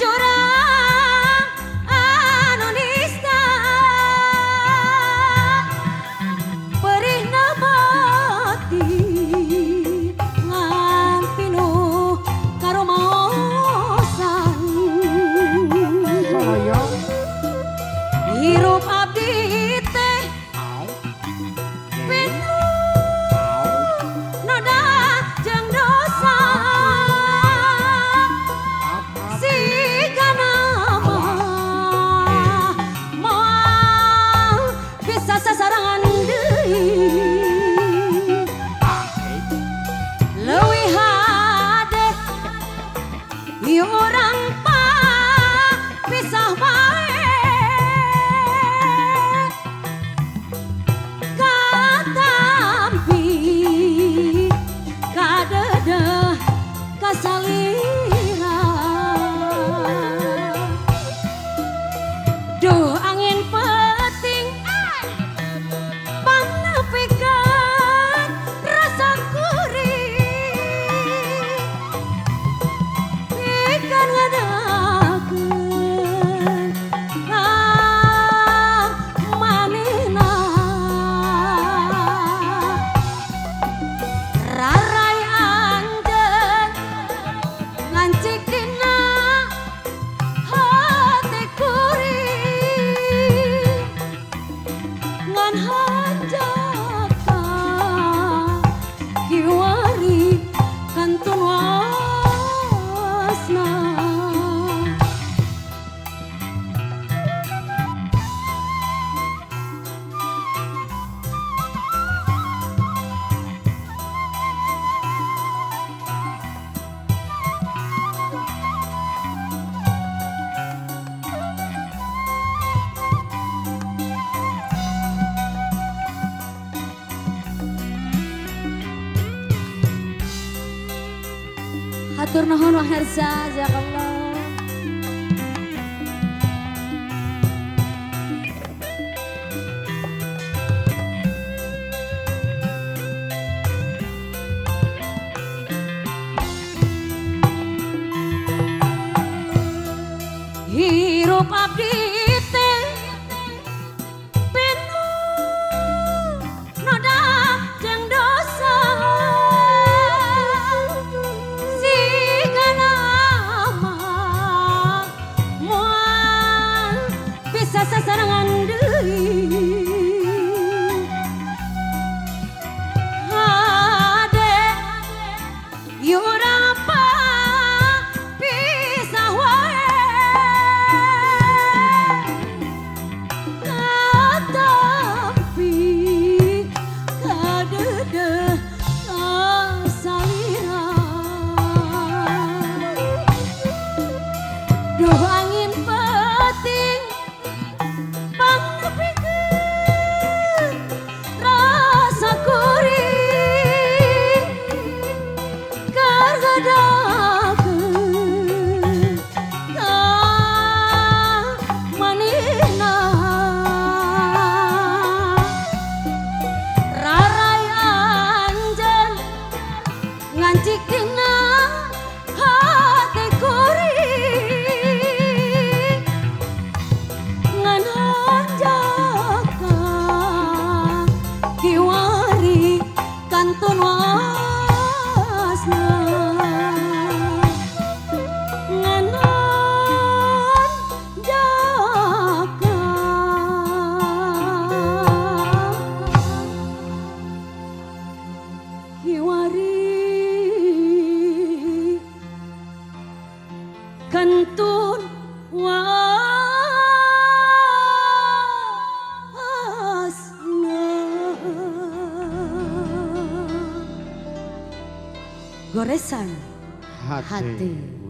jurang anu nista perih nabati ngan pinuh karumaosan sayang hirup abdi teh pinuh noda jeung dosa sigana mah moal bisa sasarangan deui leuwih hade ieu urang pisah bae katampi kadeudeung kasalira duh angin peting panepikeun rasa gurih pikeun ngadakeun manehna rarai anjeun ngancik dina hati kuring ngan hanjaka kiwari kantun wasna hatur nuhun Wang Herza, jazakallah. Hirup abdi teh pinuh noda jeung dosa sigana mah moal bisa sasarangan deui hade ieu urang pisah wae katampi kadeudeung kasalira duh angin peting panepikeun rasa kuring keur ngadakeun manehna rarai anjeun ngancik dina hati kuring ngan hanjaka kiwari kantun wasna ngan hanjaka kiwari kantun wasna goresan hati hati.